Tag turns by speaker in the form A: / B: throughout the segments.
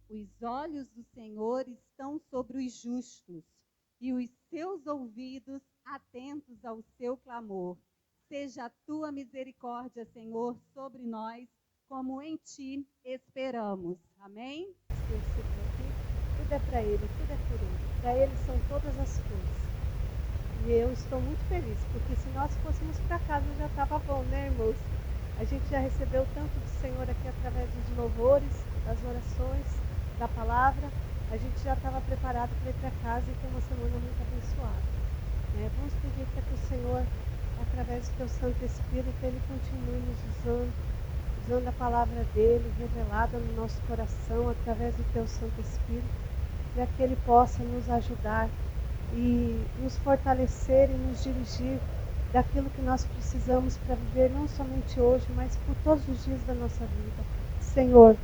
A: Os olhos do Senhor estão sobre os justos, e os seus ouvidos atentos ao seu clamor. Seja a tua misericórdia, Senhor, sobre nós, como em ti esperamos. Amém?
B: Tudo é para Ele, tudo é por Ele. Para Ele são todas as coisas. E eu estou muito feliz, porque se nós fôssemos para casa já estava bom, né, irmãos? A gente já recebeu tanto do Senhor aqui através dos louvores, das orações, da palavra. A gente já estava preparado para ir para casa e ter uma semana muito abençoada. Vamos pedir para que o Senhor, através do teu Santo Espírito, Ele continue nos usando a palavra dEle, revelada no nosso coração, através do teu Santo Espírito, para que Ele possa nos ajudar e nos fortalecer e nos dirigir daquilo que nós precisamos para viver não somente hoje, mas por todos os dias da nossa vida. Senhor,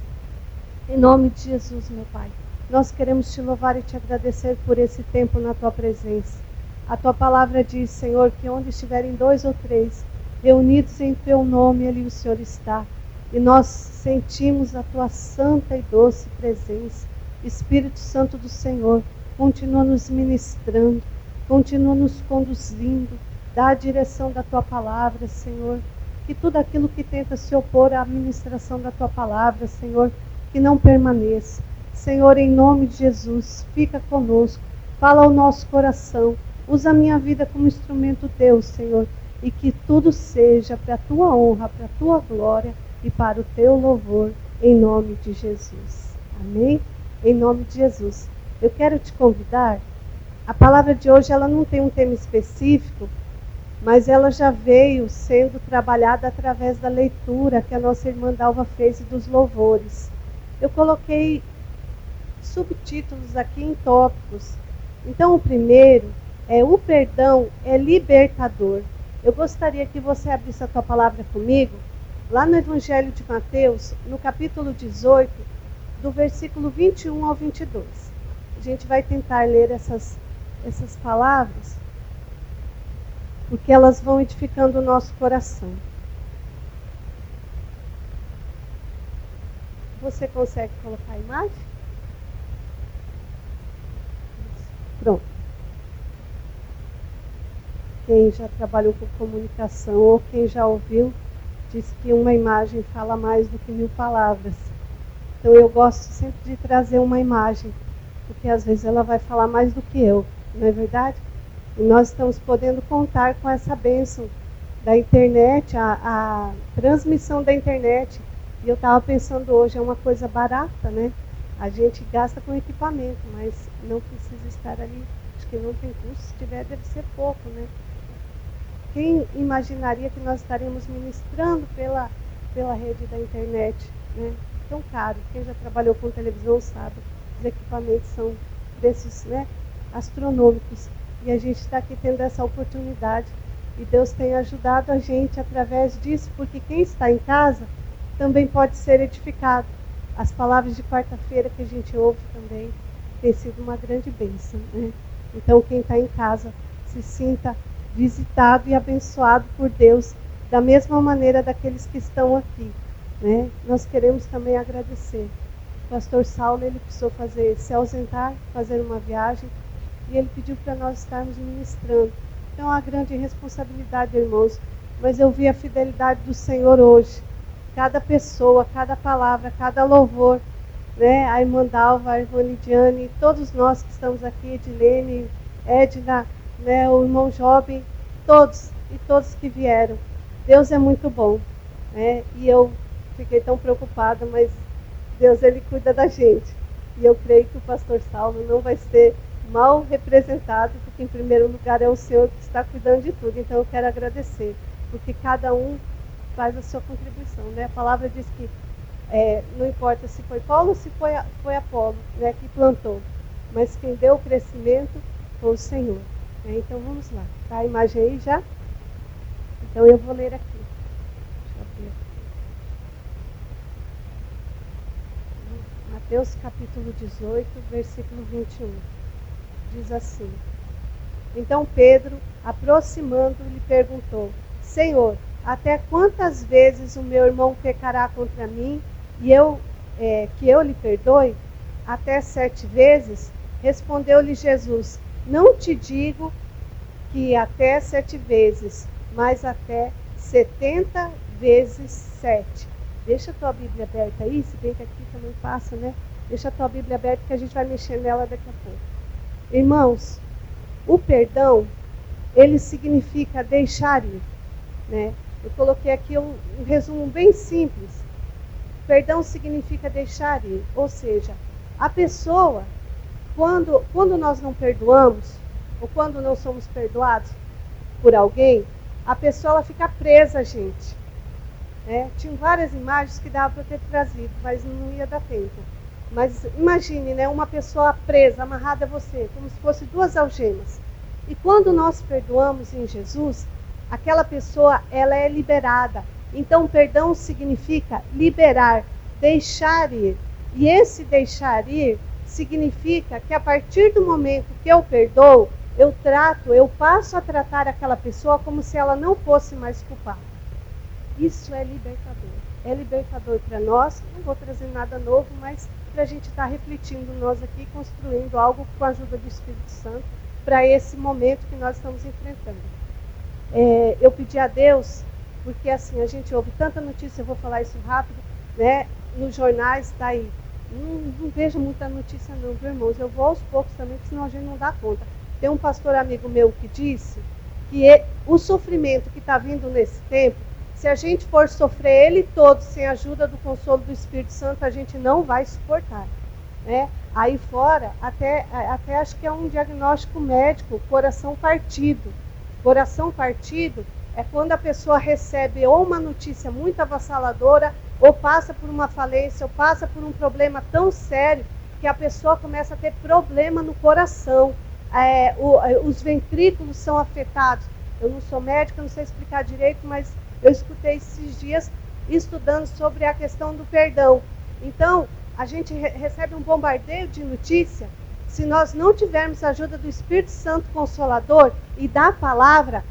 B: em nome de Jesus, meu Pai, nós queremos te louvar e te agradecer por esse tempo na tua presença. A tua palavra diz, Senhor, que onde estiverem 2 ou 3 reunidos em teu nome, ali o Senhor está. E nós sentimos a tua santa e doce presença. Espírito Santo do Senhor, continua nos ministrando, continua nos conduzindo, dá a direção da tua palavra, Senhor. Que tudo aquilo que tenta se opor à ministração da tua palavra, Senhor, que não permaneça. Senhor, em nome de Jesus, fica conosco, fala ao nosso coração, usa a minha vida como instrumento teu, Senhor, e que tudo seja para a tua honra, para a tua glória e para o teu louvor, em nome de Jesus. Amém? Em nome de Jesus. Eu quero te convidar, a palavra de hoje ela não tem um tema específico, mas ela já veio sendo trabalhada através da leitura que a nossa irmã Dalva fez dos louvores. Eu coloquei subtítulos aqui em tópicos. Então o primeiro é: o perdão é libertador. Eu gostaria que você abrisse a tua palavra comigo, lá no Evangelho de Mateus, no capítulo 18, do versículo 21 ao 22. A gente vai tentar ler essas palavras, porque elas vão edificando o nosso coração. Você consegue colocar a imagem? Pronto. Quem já trabalhou com comunicação ou quem já ouviu, diz que uma imagem fala mais do que 1000 palavras. Então eu gosto sempre de trazer uma imagem, porque às vezes ela vai falar mais do que eu, não é verdade? E nós estamos podendo contar com essa bênção da internet, a transmissão da internet. E eu estava pensando hoje, é uma coisa barata, né? A gente gasta com equipamento, mas não precisa estar ali. Acho que não tem custo, se tiver deve ser pouco, né? Quem imaginaria que nós estaríamos ministrando pela rede da internet, né? Tão caro. Quem já trabalhou com televisão sabe, os equipamentos são preços, né, astronômicos. E a gente está aqui tendo essa oportunidade. E Deus tem ajudado a gente através disso, porque quem está em casa também pode ser edificado. As palavras de quarta-feira que a gente ouve também tem sido uma grande bênção, né? Então quem está em casa se sinta visitado e abençoado por Deus, da mesma maneira daqueles que estão aqui, né? Nós queremos também agradecer. O pastor Saulo, ele precisou se ausentar, fazer uma viagem, e ele pediu para nós estarmos ministrando. Então, é uma grande responsabilidade, irmãos, mas eu vi a fidelidade do Senhor hoje. Cada pessoa, cada palavra, cada louvor, né? A irmã Dalva, a irmã Lidiane, todos nós que estamos aqui, Edilene, Edna, né? O irmão Jovem, todos e todos que vieram. Deus é muito bom, né? E eu fiquei tão preocupada, mas Deus, ele cuida da gente. E eu creio que o pastor Saulo não vai ser mal representado, porque em primeiro lugar é o Senhor que está cuidando de tudo. Então eu quero agradecer, porque cada um faz a sua contribuição, né? A palavra diz que não importa se foi Paulo ou se foi Apolo, né, que plantou, mas quem deu o crescimento foi o Senhor. Então vamos lá, tá a imagem aí já? Então eu vou ler aqui. Deixa eu ver. Mateus capítulo 18, versículo 21. Diz assim: Então Pedro, aproximando, lhe perguntou: Senhor, até quantas vezes o meu irmão pecará contra mim e que eu lhe perdoe? até 7 vezes, respondeu-lhe Jesus, não te digo que até 7 vezes, mas até 70 vezes 7. Deixa a tua Bíblia aberta aí, se bem que aqui também passa, né? Deixa a tua Bíblia aberta que a gente vai mexer nela daqui a pouco. Irmãos, o perdão, ele significa deixar ir, né? Eu coloquei aqui um resumo bem simples. Perdão significa deixar ir, ou seja, a pessoa, quando nós não perdoamos, ou quando não somos perdoados por alguém, a pessoa ela fica presa, gente. Tinha várias imagens que dava para eu ter trazido, mas não ia dar tempo. Mas imagine, né, uma pessoa presa, amarrada a você, como se fosse 2 algemas. E quando nós perdoamos em Jesus, aquela pessoa ela é liberada. Então, perdão significa liberar, deixar ir. E esse deixar ir significa que a partir do momento que eu perdoo, eu passo a tratar aquela pessoa como se ela não fosse mais culpada. Isso é libertador. É libertador para nós. Não vou trazer nada novo, mas para a gente estar refletindo nós aqui, construindo algo com a ajuda do Espírito Santo para esse momento que nós estamos enfrentando. Eu pedi a Deus, porque assim, a gente ouve tanta notícia, eu vou falar isso rápido, né? Nos jornais está aí. Não vejo muita notícia não, viu, irmãos? Eu vou aos poucos também, porque senão a gente não dá conta. Tem um pastor amigo meu que disse que o sofrimento que está vindo nesse tempo, se a gente for sofrer ele todo sem a ajuda do consolo do Espírito Santo, a gente não vai suportar, né? Aí fora, até acho que é um diagnóstico médico, coração partido. Coração partido é quando a pessoa recebe ou uma notícia muito avassaladora, ou passa por uma falência, ou passa por um problema tão sério, que a pessoa começa a ter problema no coração. Os ventrículos são afetados. Eu não sou médica, não sei explicar direito, mas eu escutei esses dias estudando sobre a questão do perdão. Então, a gente recebe um bombardeio de notícia. Se nós não tivermos a ajuda do Espírito Santo Consolador e da palavra,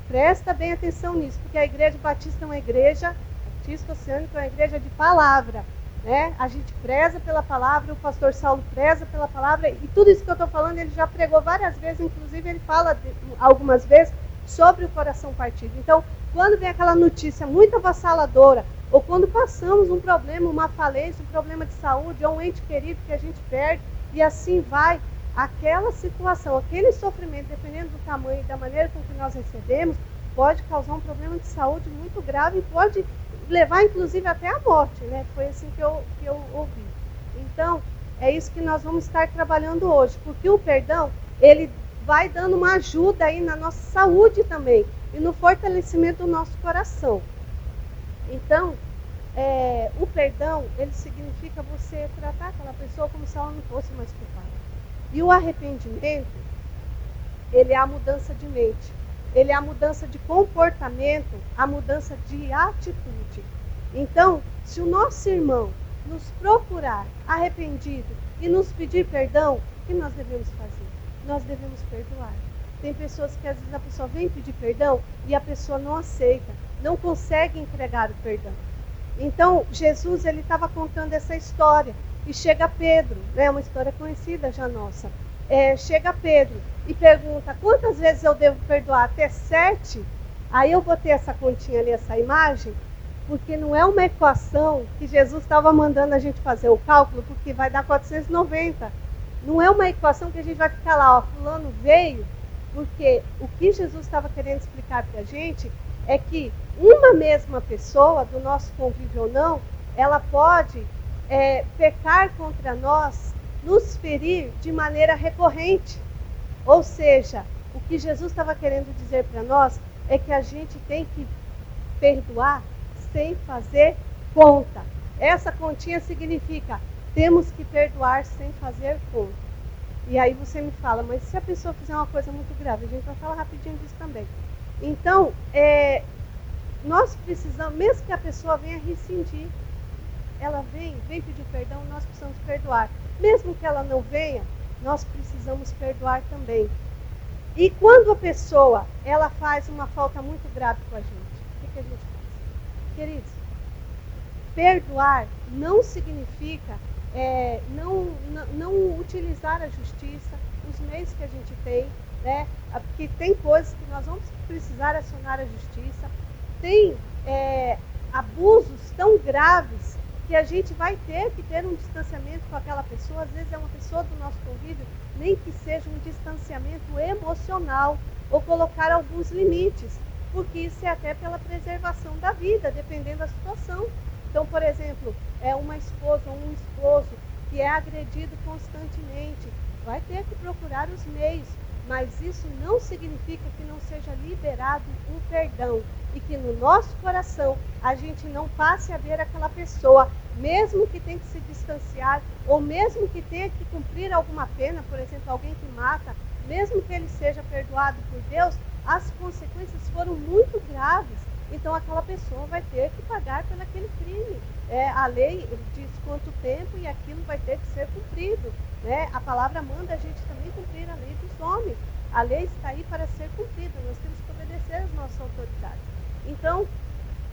B: presta bem atenção nisso, porque a Igreja Batista é uma igreja, Batista Oceânica é uma igreja de palavra, né? A gente preza pela palavra, o pastor Saulo preza pela palavra, e tudo isso que eu estou falando, ele já pregou várias vezes, inclusive ele fala algumas vezes sobre o coração partido. Então, quando vem aquela notícia muito avassaladora, ou quando passamos um problema, uma falência, um problema de saúde, ou um ente querido que a gente perde, e assim vai, aquela situação, aquele sofrimento, dependendo do tamanho e da maneira com que nós recebemos, pode causar um problema de saúde muito grave e pode levar, inclusive, até a morte, né? Foi assim que eu ouvi. Então, é isso que nós vamos estar trabalhando hoje, porque o perdão, ele vai dando uma ajuda aí na nossa saúde também, e no fortalecimento do nosso coração. Então, o perdão, ele significa você tratar aquela pessoa como se ela não fosse mais culpada. E o arrependimento, ele é a mudança de mente, ele é a mudança de comportamento, a mudança de atitude. Então, se o nosso irmão nos procurar arrependido e nos pedir perdão, o que nós devemos fazer? Nós devemos perdoar. Tem pessoas que às vezes a pessoa vem pedir perdão e a pessoa não aceita, não consegue entregar o perdão. Então, Jesus, ele estava contando essa história. E chega Pedro, né, uma história conhecida já nossa. Chega Pedro e pergunta, quantas vezes eu devo perdoar? Até 7? Aí eu botei essa continha ali, essa imagem, porque não é uma equação que Jesus estava mandando a gente fazer o cálculo, porque vai dar 490. Não é uma equação que a gente vai ficar lá, ó, fulano veio, porque o que Jesus estava querendo explicar para a gente é que uma mesma pessoa, do nosso convívio ou não, ela pode pecar contra nós, nos ferir de maneira recorrente. Ou seja, o que Jesus estava querendo dizer para nós é que a gente tem que perdoar sem fazer conta. Essa continha significa, temos que perdoar sem fazer conta. E aí você me fala, mas se a pessoa fizer uma coisa muito grave, a gente vai falar rapidinho disso também. Então, nós precisamos, mesmo que a pessoa venha rescindir, ela vem pedir perdão, nós precisamos perdoar. Mesmo que ela não venha, nós precisamos perdoar também. E quando a pessoa, ela faz uma falta muito grave com a gente, o que a gente faz? Queridos, perdoar não significa não utilizar a justiça, os meios que a gente tem, né? Porque tem coisas que nós vamos precisar acionar a justiça, tem abusos tão graves que a gente vai ter que ter um distanciamento com aquela pessoa, às vezes é uma pessoa do nosso convívio, nem que seja um distanciamento emocional, ou colocar alguns limites, porque isso é até pela preservação da vida, dependendo da situação. Então, por exemplo, uma esposa ou um esposo que é agredido constantemente, vai ter que procurar os meios, mas isso não significa que não seja liberado um perdão e que no nosso coração a gente não passe a ver aquela pessoa, mesmo que tenha que se distanciar, ou mesmo que tenha que cumprir alguma pena, por exemplo, alguém que mata, mesmo que ele seja perdoado por Deus, as consequências foram muito graves. Então aquela pessoa vai ter que pagar por aquele crime. A lei diz quanto tempo e aquilo vai ter que ser cumprido. Né? A palavra manda a gente também cumprir a lei dos homens. A lei está aí para ser cumprida, nós temos que obedecer às nossas autoridades. Então,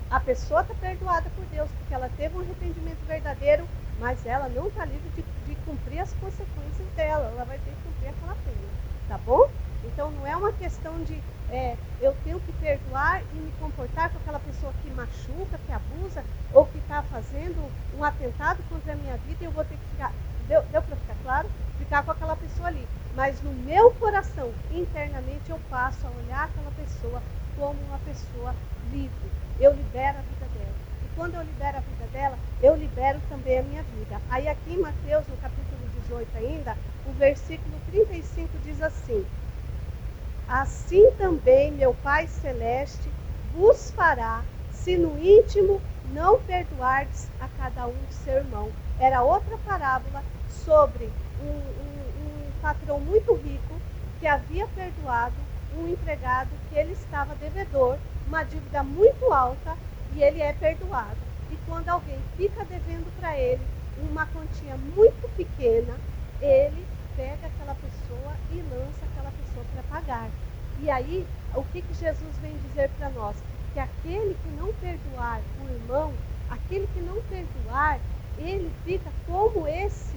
B: a pessoa está perdoada por Deus, porque ela teve um arrependimento verdadeiro, mas ela não está livre de cumprir as consequências dela, ela vai ter que cumprir aquela pena, tá bom? Então não é uma questão de eu tenho que perdoar e me comportar com aquela pessoa que machuca, que abusa, ou que está fazendo um atentado contra a minha vida e eu vou ter que ficar, deu para ficar claro? Ficar com aquela pessoa ali. Mas no meu coração, internamente, eu passo a olhar aquela pessoa como uma pessoa livre. Eu libero a vida dela. E quando eu libero a vida dela, eu libero também a minha vida. Aí aqui em Mateus, no capítulo 18 ainda, o versículo 35 diz assim: assim também meu Pai Celeste vos fará, se no íntimo não perdoardes a cada um seu irmão. Era outra parábola sobre um patrão muito rico que havia perdoado um empregado que ele estava devedor, uma dívida muito alta, e ele é perdoado. E quando alguém fica devendo para ele uma quantia muito pequena, ele pega aquela pessoa e lança aquela pessoa para pagar. E aí, o que Jesus vem dizer para nós? Que aquele que não perdoar o irmão, aquele que não perdoar, ele fica como esse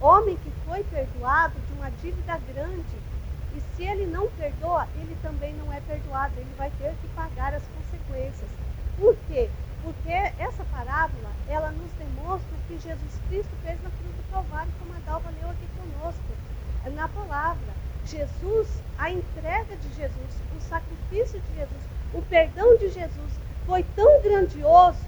B: homem que foi perdoado de uma dívida grande. E se ele não perdoa, ele também não é perdoado, ele vai ter que pagar as consequências. Por quê? Porque essa parábola, ela nos demonstra o que Jesus Cristo fez na cruz do Calvário, como a Dalva leu aqui conosco, na palavra. Jesus, a entrega de Jesus, o sacrifício de Jesus, o perdão de Jesus foi tão grandioso,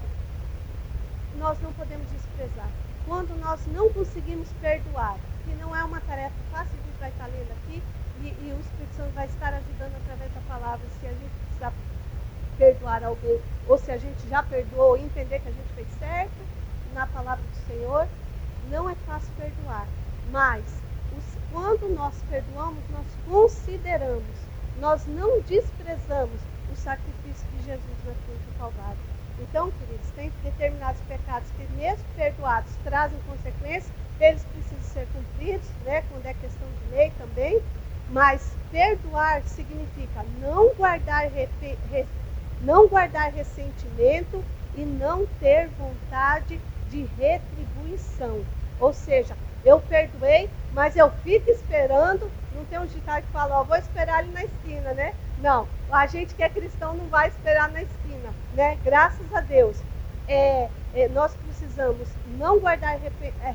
B: nós não podemos desprezar. Quando nós não conseguimos perdoar, que não é uma tarefa fácil, a gente vai estar lendo aqui, e o Espírito Santo vai estar ajudando através da palavra, se a gente precisar perdoar alguém, ou se a gente já perdoou, entender que a gente fez certo na palavra do Senhor, não é fácil perdoar, mas quando nós perdoamos, nós consideramos, nós não desprezamos o sacrifício de Jesus na cruz do Calvário. Então, queridos, tem determinados pecados que, mesmo perdoados, trazem consequências, eles precisam ser cumpridos, né, quando é questão de lei também, mas perdoar significa não guardar ressentimento e não ter vontade de retribuição. Ou seja, eu perdoei, mas eu fico esperando. Não tem um ditado que fala, vou esperar ele na esquina, né? Não, a gente que é cristão não vai esperar na esquina, né? Graças a Deus. Nós precisamos não guardar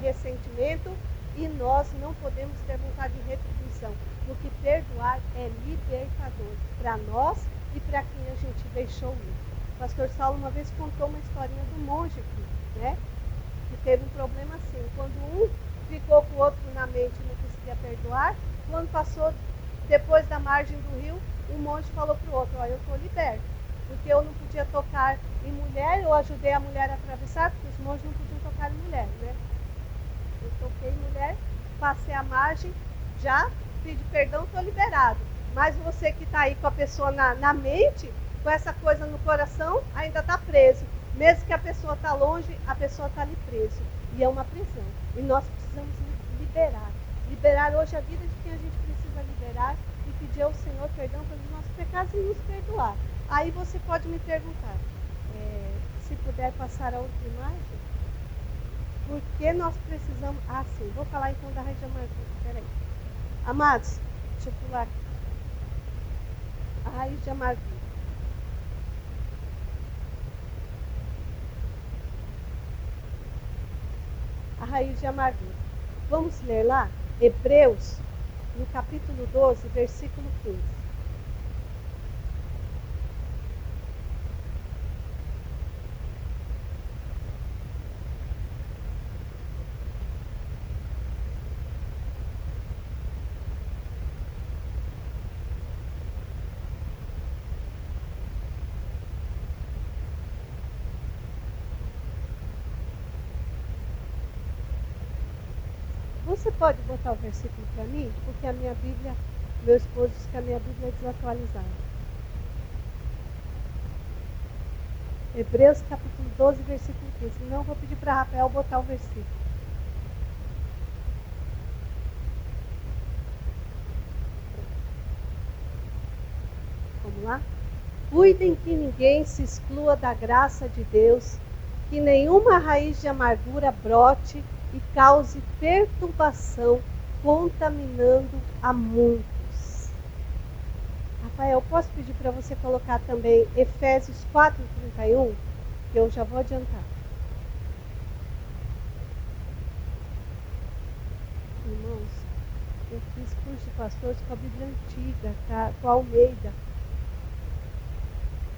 B: ressentimento e nós não podemos ter vontade de retribuição, porque perdoar é libertador para nós e para quem a gente deixou ir. O pastor Saulo uma vez contou uma historinha do monge aqui, né? Que teve um problema assim, quando um ficou com o outro na mente e não conseguia perdoar, quando passou depois da margem do rio, o monge falou para o outro, eu estou liberto, porque eu não podia tocar em mulher, eu ajudei a mulher a atravessar, porque os monges não podiam tocar em mulher, né? Eu toquei em mulher, passei a margem, já pedi perdão, estou liberado. Mas você que está aí com a pessoa na mente, com essa coisa no coração, ainda está preso. Mesmo que a pessoa está longe, a pessoa está ali preso. E é uma prisão. E nós precisamos liberar. Liberar hoje a vida de quem a gente precisa liberar e pedir ao Senhor perdão pelos nossos pecados e nos perdoar. Aí você pode me perguntar, se puder passar a outra imagem. Porque nós precisamos... Ah, sim, vou falar então da raiz de amargura. Peraí. Amados, deixa eu pular aqui. A raiz de amargura. A raiz de amargura. Vamos ler lá? Hebreus, no capítulo 12, versículo 15. Você pode botar o versículo para mim? Porque a minha Bíblia, meu esposo disse que a minha Bíblia é desatualizada. Hebreus capítulo 12, versículo 15. Não, vou pedir para Rafael botar o versículo. Vamos lá? Cuidem que ninguém se exclua da graça de Deus, que nenhuma raiz de amargura brote e cause perturbação, contaminando a muitos. Rafael, posso pedir para você colocar também Efésios 4:31, que eu já vou adiantar. Irmãos, eu fiz curso de pastores com a Bíblia antiga, com a Almeida.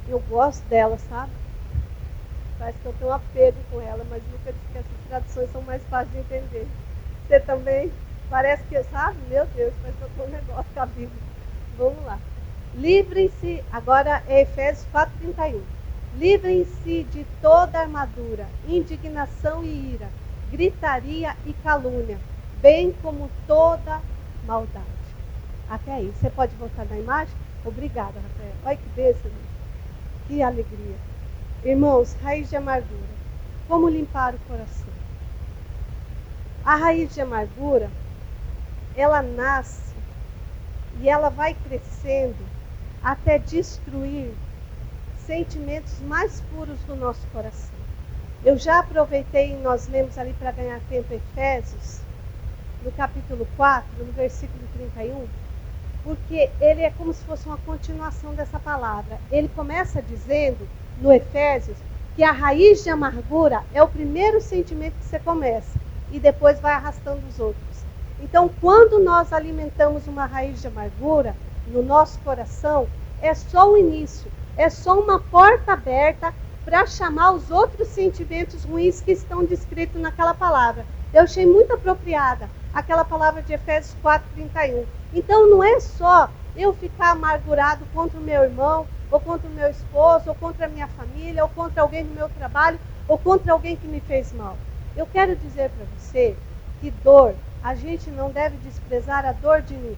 B: Eu gosto dela, sabe? Parece que eu tenho um apego com ela, mas nunca disse que essas traduções são mais fáceis de entender. Você também? Parece que, sabe? Meu Deus, parece que eu tenho um negócio com a Bíblia. Vamos lá. Livrem-se, agora é Efésios 4:31. Livrem-se de toda armadura, indignação e ira, gritaria e calúnia, bem como toda maldade. Até aí. Você pode voltar na imagem? Obrigada, Rafael. Olha que bênção. Que alegria. Irmãos, raiz de amargura. Como limpar o coração? A raiz de amargura, ela nasce e ela vai crescendo até destruir sentimentos mais puros do nosso coração. Eu já aproveitei e nós lemos ali para ganhar tempo Efésios, no capítulo 4, no versículo 31, porque ele é como se fosse uma continuação dessa palavra. Ele começa dizendo, no Efésios, que a raiz de amargura é o primeiro sentimento que você começa, e depois vai arrastando os outros. Então, quando nós alimentamos uma raiz de amargura no nosso coração, é só o início, é só uma porta aberta para chamar os outros sentimentos ruins que estão descritos naquela palavra. Eu achei muito apropriada aquela palavra de Efésios 4:31. Então, não é só eu ficar amargurado contra o meu irmão, ou contra o meu esposo, ou contra a minha família, ou contra alguém no meu trabalho, ou contra alguém que me fez mal. Eu quero dizer para você que dor, a gente não deve desprezar a dor de ninguém.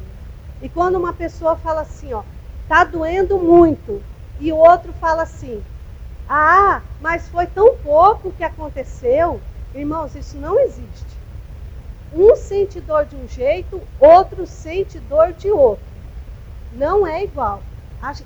B: E quando uma pessoa fala assim, ó, tá doendo muito, e o outro fala assim, ah, mas foi tão pouco que aconteceu. Irmãos, isso não existe. Um sente dor de um jeito, outro sente dor de outro. Não é igual.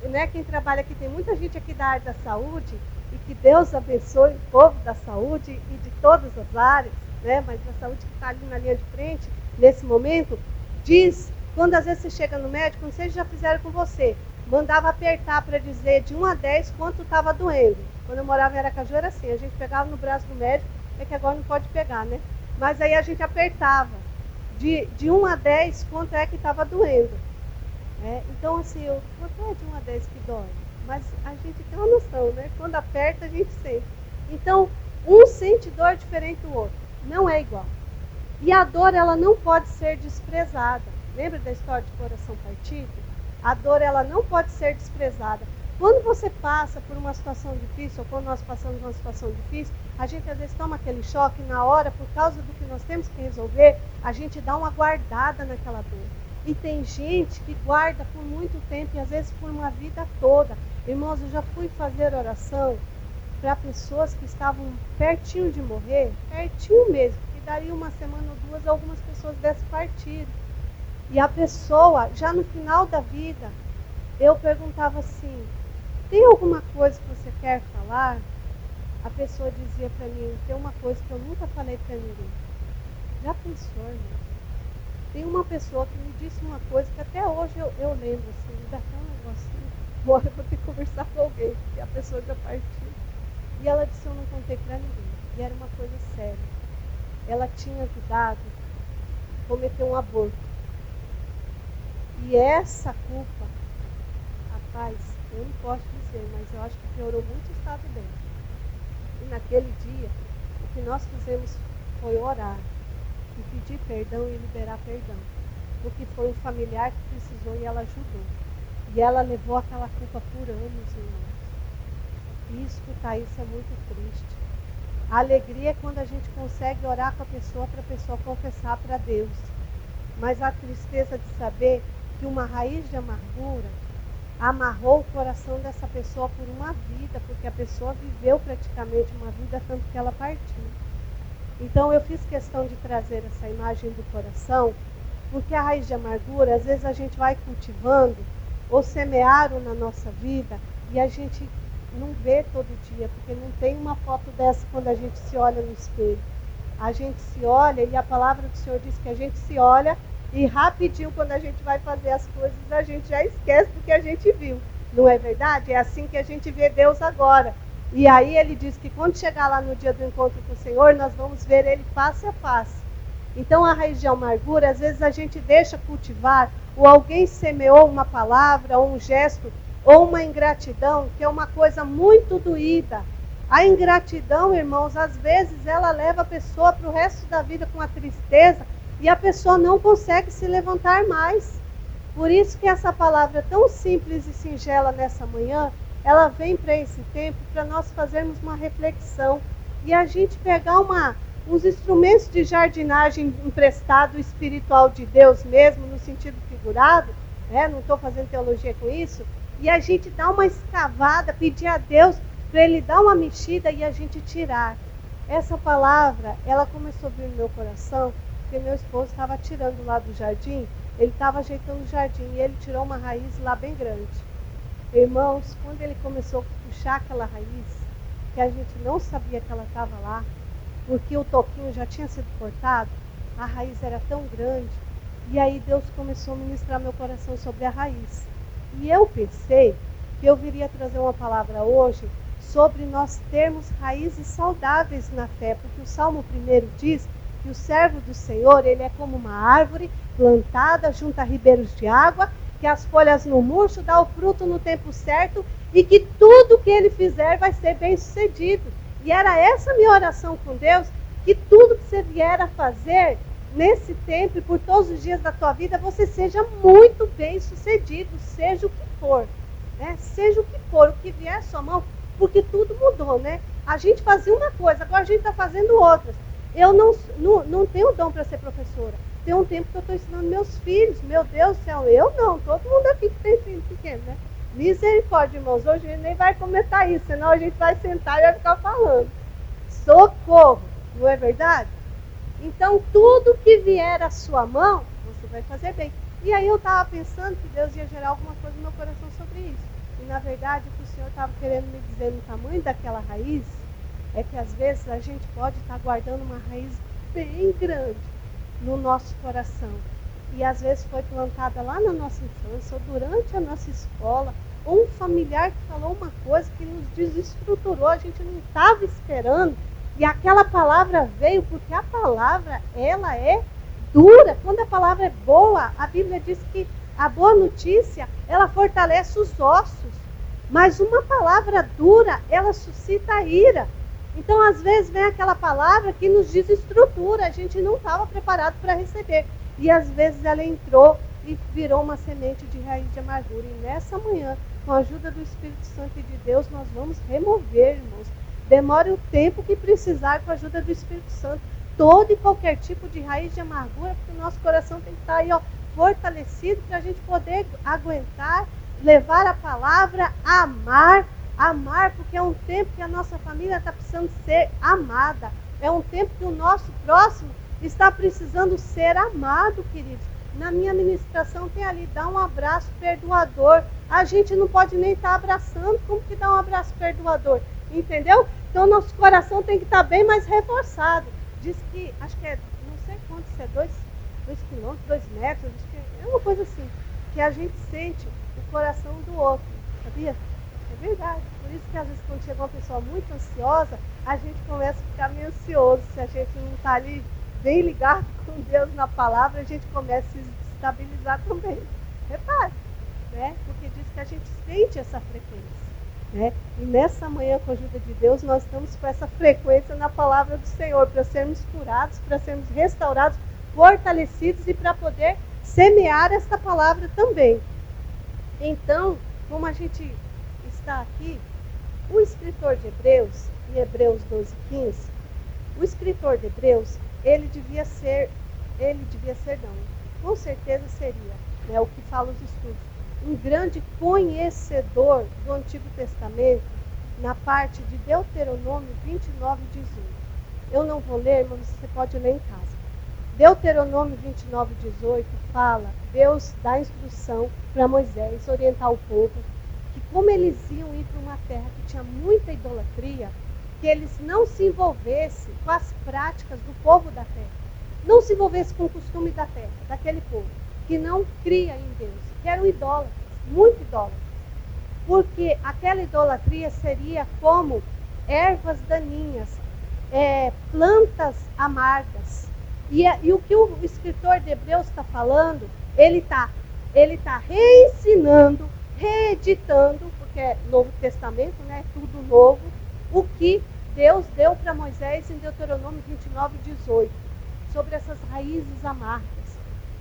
B: Né, quem trabalha aqui, tem muita gente aqui da área da saúde, e que Deus abençoe o povo da saúde e de todas as áreas, né, mas da saúde que está ali na linha de frente, nesse momento, diz, quando às vezes você chega no médico, não sei se já fizeram com você, mandava apertar para dizer de 1 a 10 quanto estava doendo. Quando eu morava em Aracaju era assim, a gente pegava no braço do médico, é que agora não pode pegar, né? Mas aí a gente apertava de 1 a 10 quanto é que estava doendo. Então assim, quanto é de 1 a 10 que dói? Mas a gente tem uma noção, né? Quando aperta a gente sente. Então, um sente dor diferente do outro. Não é igual. E a dor, ela não pode ser desprezada. Lembra da história de coração partido? A dor, ela não pode ser desprezada. Quando você passa por uma situação difícil, ou quando nós passamos por uma situação difícil, a gente às vezes toma aquele choque na hora, por causa do que nós temos que resolver, a gente dá uma guardada naquela dor. E tem gente que guarda por muito tempo, e às vezes por uma vida toda. Irmãos, eu já fui fazer oração para pessoas que estavam pertinho de morrer, pertinho mesmo, que daria uma semana ou duas, algumas pessoas desse partido. E a pessoa, já no final da vida, eu perguntava assim, tem alguma coisa que você quer falar? a pessoa dizia para mim, tem uma coisa que eu nunca falei para ninguém. Já pensou, irmão? Tem uma pessoa que me disse uma coisa que até hoje eu lembro, assim, me dá até um negocinho. Agora eu vou ter que conversar com alguém, porque a pessoa já partiu. E ela disse, eu não contei para ninguém. E era uma coisa séria. Ela tinha ajudado a cometer um aborto. E essa culpa, rapaz, eu não posso dizer, mas eu acho que piorou muito o estado dela. E naquele dia, o que nós fizemos foi orar. E pedir perdão e liberar perdão. Porque foi um familiar que precisou e ela ajudou. E ela levou aquela culpa por anos, irmãos. E escutar isso é muito triste. A alegria é quando a gente consegue orar com a pessoa para a pessoa confessar para Deus. Mas a tristeza de saber que uma raiz de amargura amarrou o coração dessa pessoa por uma vida, porque a pessoa viveu praticamente uma vida tanto que ela partiu. Então eu fiz questão de trazer essa imagem do coração, porque a raiz de amargura, às vezes a gente vai cultivando ou semearam na nossa vida e a gente não vê todo dia, porque não tem uma foto dessa quando a gente se olha no espelho. A gente se olha e a palavra do Senhor diz que a gente se olha e rapidinho quando a gente vai fazer as coisas a gente já esquece do que a gente viu. Não é verdade? É assim que a gente vê Deus agora. E aí ele diz que quando chegar lá no dia do encontro com o Senhor, nós vamos ver ele face a face. Então a raiz de amargura, às vezes a gente deixa cultivar, ou alguém semeou uma palavra, ou um gesto, ou uma ingratidão, que é uma coisa muito doída. A ingratidão, irmãos, às vezes ela leva a pessoa para o resto da vida com a tristeza, e a pessoa não consegue se levantar mais. Por isso que essa palavra tão simples e singela nessa manhã, ela vem para esse tempo para nós fazermos uma reflexão e a gente pegar uns instrumentos de jardinagem emprestado espiritual de Deus mesmo, no sentido figurado, né? Não estou fazendo teologia com isso, e a gente dar uma escavada, pedir a Deus para Ele dar uma mexida e a gente tirar. Essa palavra, ela começou a vir no meu coração, porque meu esposo estava tirando lá do jardim, ele estava ajeitando o jardim e ele tirou uma raiz lá bem grande. Irmãos, quando ele começou a puxar aquela raiz, que a gente não sabia que ela estava lá, porque o toquinho já tinha sido cortado, a raiz era tão grande, e aí Deus começou a ministrar meu coração sobre a raiz. E eu pensei que eu viria trazer uma palavra hoje sobre nós termos raízes saudáveis na fé, porque o Salmo 1 diz que o servo do Senhor, ele é como uma árvore plantada junto a ribeiros de água, que as folhas no murcho dá o fruto no tempo certo e que tudo que ele fizer vai ser bem sucedido. E era essa minha oração com Deus, que tudo que você vier a fazer nesse tempo e por todos os dias da tua vida, você seja muito bem sucedido, seja o que for, né? Seja o que for, o que vier à sua mão, porque tudo mudou, né? A gente fazia uma coisa, agora a gente está fazendo outras. Eu não tenho dom para ser professora. Tem um tempo que eu estou ensinando meus filhos. Meu Deus do céu, eu não. Todo mundo aqui que tem filho pequeno, né? Misericórdia, irmãos. Hoje a gente nem vai comentar isso, senão a gente vai sentar e vai ficar falando. Socorro, não é verdade? Então, tudo que vier à sua mão, você vai fazer bem. E aí eu estava pensando que Deus ia gerar alguma coisa no meu coração sobre isso. E na verdade, o que o Senhor estava querendo me dizer no tamanho daquela raiz, é que às vezes a gente pode estar guardando uma raiz bem grande no nosso coração. E às vezes foi plantada lá na nossa infância, ou durante a nossa escola, ou um familiar que falou uma coisa que nos desestruturou, a gente não estava esperando. E aquela palavra veio porque a palavra, ela é dura. Quando a palavra é boa, a Bíblia diz que a boa notícia, ela fortalece os ossos. Mas uma palavra dura, ela suscita a ira. Então, às vezes, vem aquela palavra que nos desestrutura, a gente não estava preparado para receber. E, às vezes, ela entrou e virou uma semente de raiz de amargura. E nessa manhã, com a ajuda do Espírito Santo e de Deus, nós vamos remover, irmãos. Demore o tempo que precisar com a ajuda do Espírito Santo. Todo e qualquer tipo de raiz de amargura, porque o nosso coração tem que estar aí, fortalecido para a gente poder aguentar, levar a palavra, amar, porque é um tempo que a nossa família está precisando ser amada. É um tempo que o nosso próximo está precisando ser amado, queridos. Na minha ministração tem ali, dá um abraço perdoador. A gente não pode nem estar abraçando, como que dá um abraço perdoador? Entendeu? Então, nosso coração tem que estar bem mais reforçado. Diz que, acho que é, não sei quanto, se é 2 quilômetros, 2 metros, acho que é uma coisa assim, que a gente sente o coração do outro, sabia? É verdade. Por isso que às vezes quando chega uma pessoa muito ansiosa, a gente começa a ficar meio ansioso. Se a gente não está ali bem ligado com Deus na palavra, a gente começa a se estabilizar também. Repare, né? Porque diz que a gente sente essa frequência. Né? E nessa manhã, com a ajuda de Deus, nós estamos com essa frequência na palavra do Senhor, para sermos curados, para sermos restaurados, fortalecidos e para poder semear essa palavra também. Então, como a gente está aqui, o escritor de Hebreus, em Hebreus 12:15, o escritor de Hebreus, com certeza seria, né, o que fala os estudos, um grande conhecedor do Antigo Testamento, na parte de Deuteronômio 29:18. Eu não vou ler, mas você pode ler em casa. Deuteronômio 29:18 fala, Deus dá instrução para Moisés orientar o povo, que como eles iam ir para uma terra que tinha muita idolatria, que eles não se envolvessem com as práticas do povo da terra, não se envolvessem com o costume da terra, daquele povo, que não cria em Deus, que eram idólatras, muito idólatras. Porque aquela idolatria seria como ervas daninhas, plantas amargas. E o que o escritor de Hebreus está falando, ele tá reensinando, reeditando, porque é Novo Testamento, né, tudo novo, o que Deus deu para Moisés em Deuteronômio 29:18, sobre essas raízes amargas.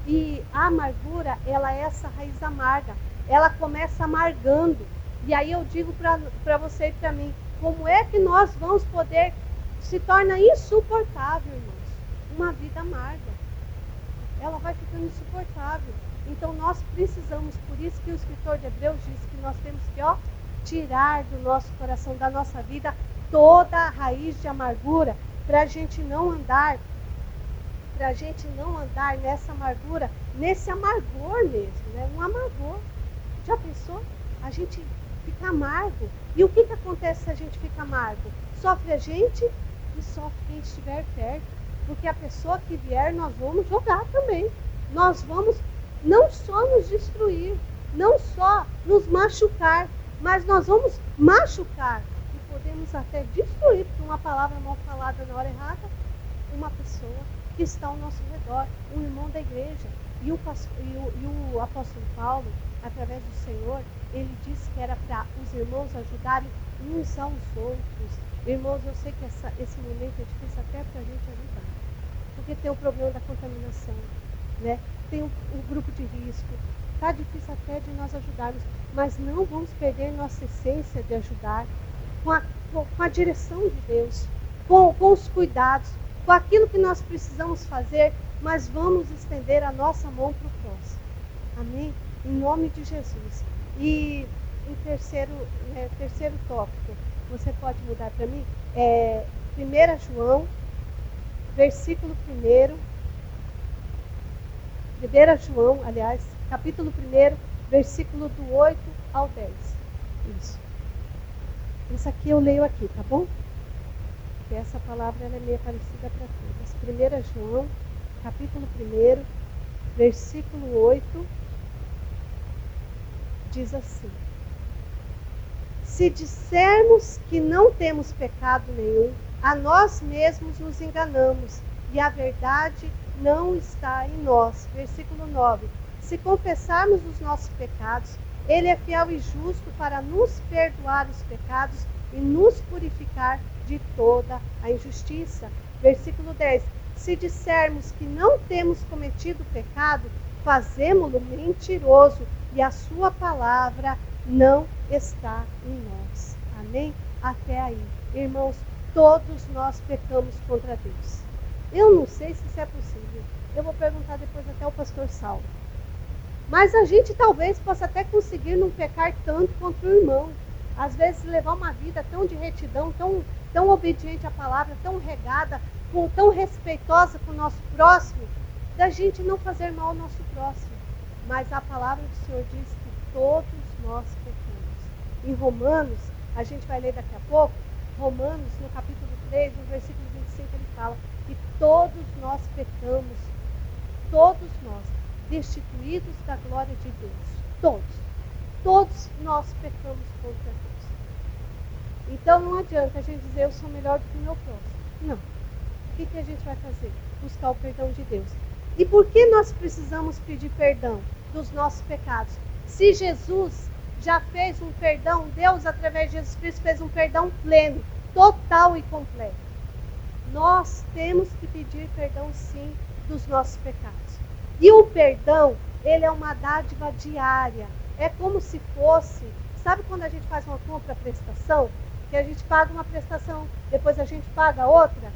B: E a amargura, ela é essa raiz amarga, ela começa amargando. E aí eu digo para você e para mim, como é que nós vamos poder, se torna insuportável, irmãos, uma vida amarga. Ela vai ficando insuportável. Então nós precisamos, por isso que o escritor de Hebreus diz que nós temos que tirar do nosso coração, da nossa vida, toda a raiz de amargura, para a gente não andar nessa amargura, nesse amargor mesmo, né? Um amargor. Já pensou? A gente fica amargo. E o que acontece se a gente fica amargo? Sofre a gente e sofre quem estiver perto. Porque a pessoa que vier, nós vamos jogar também. Nós vamos não só nos destruir, não só nos machucar, mas nós vamos machucar e podemos até destruir, por uma palavra mal falada na hora errada, uma pessoa que está ao nosso redor, um irmão da igreja. E o apóstolo Paulo, através do Senhor, ele disse que era para os irmãos ajudarem uns aos outros. Irmãos, eu sei que esse momento é difícil até para a gente ajudar, porque tem o problema da contaminação, né? Tem o grupo de risco, está difícil até de nós ajudarmos, mas não vamos perder nossa essência de ajudar, com a direção de Deus, com os cuidados, com aquilo que nós precisamos fazer, mas vamos estender a nossa mão para o próximo. Amém? Em nome de Jesus. E em terceiro tópico, você pode mudar para mim? 1 João, versículo 1. 1 João, aliás, capítulo 1, versículo do 8 ao 10. Isso. Isso aqui eu leio aqui, tá bom? Porque essa palavra ela é meio parecida para todas. 1 João, capítulo 1, versículo 8, diz assim: se dissermos que não temos pecado nenhum, a nós mesmos nos enganamos, e a verdade não está em nós. Versículo 9. Se confessarmos os nossos pecados, Ele é fiel e justo para nos perdoar os pecados e nos purificar de toda a injustiça. Versículo 10. Se dissermos que não temos cometido pecado, fazemo-lo mentiroso e a sua palavra não está em nós. Amém? Até aí. Irmãos, todos nós pecamos contra Deus. Eu não sei se isso é possível. Eu vou perguntar depois até ao pastor Saulo. Mas a gente talvez possa até conseguir não pecar tanto contra o irmão. Às vezes levar uma vida tão de retidão, tão obediente à palavra, tão regada, tão respeitosa com o nosso próximo, da gente não fazer mal ao nosso próximo. Mas a palavra do Senhor diz que todos nós pecamos. Em Romanos, a gente vai ler daqui a pouco, Romanos, no capítulo 3, no versículo 25, ele fala que todos nós pecamos, todos nós, destituídos da glória de Deus. Todos nós pecamos contra Deus. Então não adianta a gente dizer eu sou melhor do que o meu próximo. Não. O que a gente vai fazer? Buscar o perdão de Deus. E por que nós precisamos pedir perdão dos nossos pecados? Se Jesus já fez um perdão, Deus através de Jesus Cristo fez um perdão pleno, total e completo. Nós temos que pedir perdão sim dos nossos pecados. E o perdão, ele é uma dádiva diária. É como se fosse, sabe quando a gente faz uma compra-prestação? Que a gente paga uma prestação, depois a gente paga outra?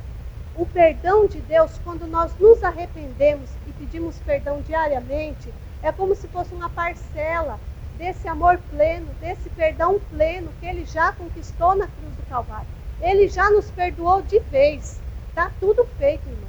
B: O perdão de Deus, quando nós nos arrependemos e pedimos perdão diariamente, é como se fosse uma parcela desse amor pleno, desse perdão pleno que Ele já conquistou na cruz do Calvário. Ele já nos perdoou de vez. Está tudo feito, irmãos.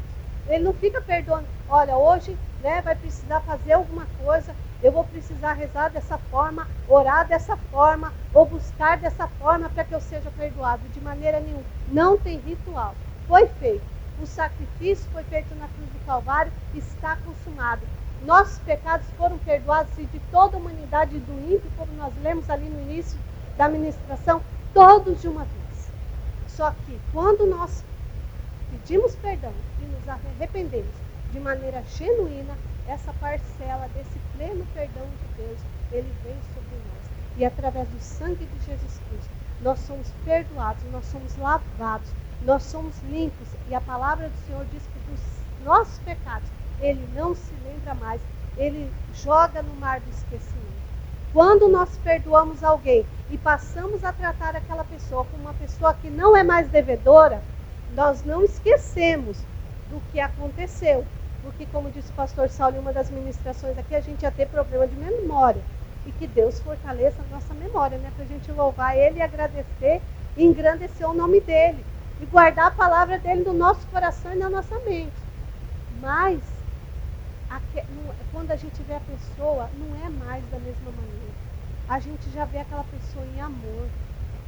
B: Ele não fica perdoando. Olha, hoje vai precisar fazer alguma coisa, eu vou precisar rezar dessa forma, orar dessa forma, ou buscar dessa forma para que eu seja perdoado. De maneira nenhuma. Não tem ritual. Foi feito. O sacrifício foi feito na cruz do Calvário, está consumado. Nossos pecados foram perdoados e de toda a humanidade do ímpio, como nós lemos ali no início da ministração, todos de uma vez. Só que quando nós pedimos perdão e nos arrependemos de maneira genuína, essa parcela desse pleno perdão de Deus, ele vem sobre nós. E através do sangue de Jesus Cristo, nós somos perdoados, nós somos lavados, nós somos limpos. E a palavra do Senhor diz que dos nossos pecados, Ele não se lembra mais. Ele joga no mar do esquecimento. Quando nós perdoamos alguém e passamos a tratar aquela pessoa como uma pessoa que não é mais devedora, nós não esquecemos do que aconteceu. Porque, como disse o pastor Saulo em uma das ministrações aqui, a gente ia ter problema de memória. E que Deus fortaleça a nossa memória, para a gente louvar Ele e agradecer e engrandecer o nome dEle. E guardar a palavra dEle no nosso coração e na nossa mente. Mas, quando a gente vê a pessoa, não é mais da mesma maneira. A gente já vê aquela pessoa em amor.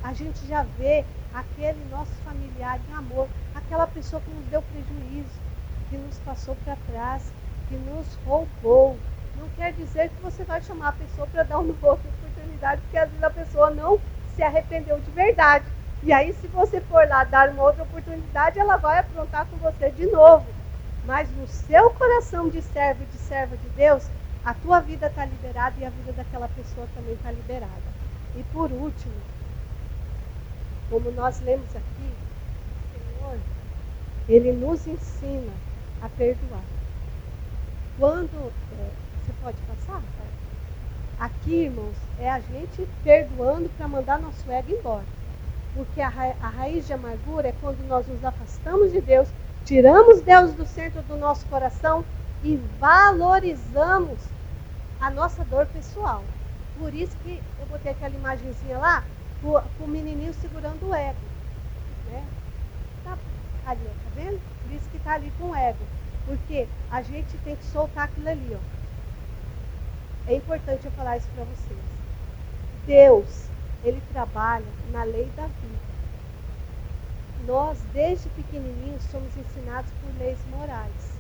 B: A gente já vê aquele nosso familiar em amor. Aquela pessoa que nos deu prejuízo, que nos passou para trás, que nos roubou. Não quer dizer que você vai chamar a pessoa para dar uma outra oportunidade, porque às vezes a pessoa não se arrependeu de verdade. E aí, se você for lá dar uma outra oportunidade, ela vai aprontar com você de novo. Mas no seu coração de servo e de serva de Deus, a tua vida está liberada e a vida daquela pessoa também está liberada. E por último, como nós lemos aqui, o Senhor, Ele nos ensina a perdoar. Quando... você pode passar? Aqui, irmãos, é a gente perdoando para mandar nosso ego embora. Porque a raiz de amargura é quando nós nos afastamos de Deus, tiramos Deus do centro do nosso coração e valorizamos a nossa dor pessoal. Por isso que eu botei aquela imagenzinha lá, com o menininho segurando o ego. Tá ali, tá vendo? Por isso que está ali com o ego. Porque a gente tem que soltar aquilo ali, É importante eu falar isso para vocês. Deus, Ele trabalha na lei da vida. Nós, desde pequenininhos, somos ensinados por leis morais.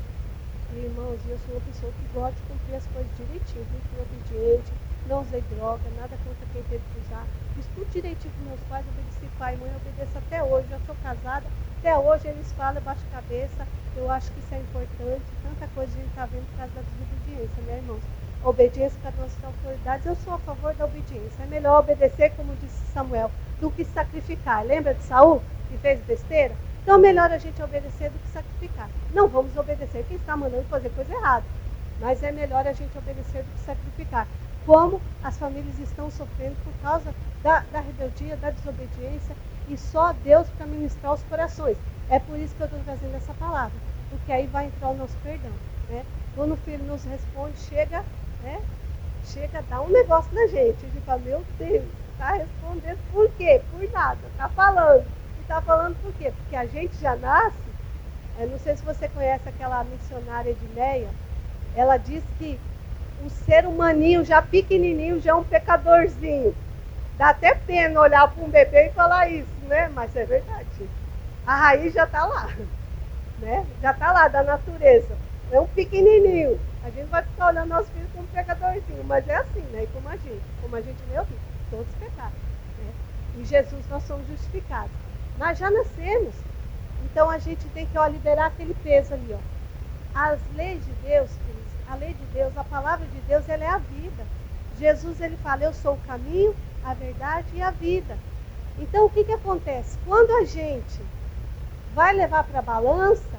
B: E, irmãos, eu sou uma pessoa que gosta de cumprir as coisas direitinho. Muito obediente, não usei droga, nada contra quem teve que usar. Fiz tudo direitinho com meus pais, obedeci pai e mãe, obedeço até hoje. Já sou casada, até hoje eles falam, baixo a cabeça. Eu acho que isso é importante. Tanta coisa a gente está vendo por causa da desobediência, né, irmãos? Obediência para as nossas autoridades, eu sou a favor da obediência. É melhor obedecer, como disse Samuel, do que sacrificar. Lembra de Saul, que fez besteira? Então é melhor a gente obedecer do que sacrificar. Não vamos obedecer quem está mandando fazer coisa errada, mas é melhor a gente obedecer do que sacrificar. Como as famílias estão sofrendo por causa da rebeldia, da desobediência, e só Deus para ministrar os corações. É por isso que eu estou trazendo essa palavra, porque aí vai entrar o nosso perdão. Quando o filho nos responde, chega a dar um negócio na gente. A gente fala, meu Deus, está respondendo por quê? Por nada, está falando. E está falando por quê? Porque a gente já nasce, não sei se você conhece aquela missionária Edmeia, ela diz que o ser humaninho, já pequenininho, já é um pecadorzinho. Dá até pena olhar para um bebê e falar isso, né? Mas é verdade, gente. A raiz já está lá, né? Já está lá, da natureza. É um pequenininho. A gente vai ficar olhando nossos filhos como pecadorzinho, mas é assim, né? E como a gente leu, todos pecaram, né? Em Jesus nós somos justificados. Nós já nascemos. Então a gente tem que liberar aquele peso ali, ó. As leis de Deus, filhos, a lei de Deus, a palavra de Deus, ela é a vida. Jesus, ele fala, eu sou o caminho, a verdade e a vida. Então o que acontece? Quando a gente vai levar para a balança,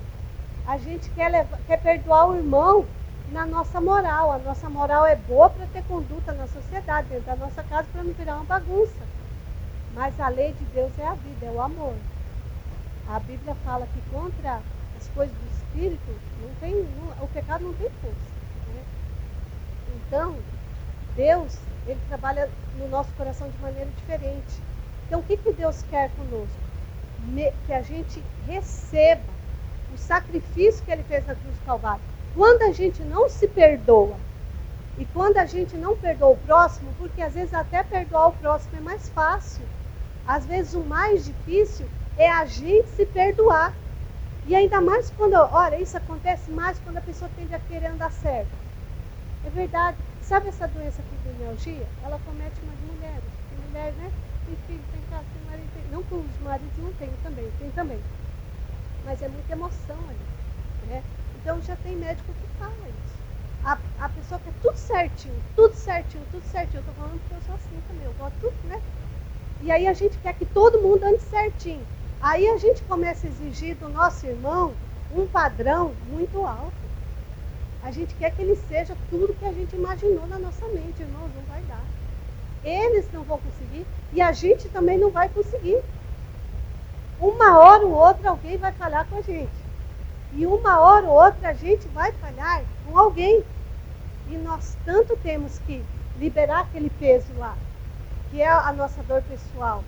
B: a gente quer perdoar o irmão na nossa moral. A nossa moral é boa para ter conduta na sociedade, dentro da nossa casa, para não virar uma bagunça. Mas a lei de Deus é a vida, é o amor. A Bíblia fala que contra as coisas do Espírito, o pecado não tem força. Né? Então, Deus, ele trabalha no nosso coração de maneira diferente. Então, o que Deus quer conosco? Que a gente receba o sacrifício que ele fez na cruz do Calvário. Quando a gente não se perdoa, e quando a gente não perdoa o próximo, porque às vezes até perdoar o próximo é mais fácil. Às vezes o mais difícil é a gente se perdoar. E ainda mais quando, olha, isso acontece mais quando a pessoa tende a querer andar certo. É verdade. Sabe essa doença fibromialgia? Ela comete umas mulheres. Tem mulher, né? Tem filho, tem casa, tem marido. Não que os maridos não tenham também, tem também. Mas é muita emoção ali. Né? Então já tem médico que fala isso. A pessoa quer tudo certinho, tudo certinho, tudo certinho. Eu estou falando porque eu sou assim também, eu gosto de tudo, né? E aí a gente quer que todo mundo ande certinho. Aí a gente começa a exigir do nosso irmão um padrão muito alto. A gente quer que ele seja tudo que a gente imaginou na nossa mente. Irmãos, não vai dar. Eles não vão conseguir e a gente também não vai conseguir. Uma hora ou outra alguém vai falhar com a gente. E uma hora ou outra a gente vai falhar com alguém. E nós tanto temos que liberar aquele peso lá, que é a nossa dor pessoal,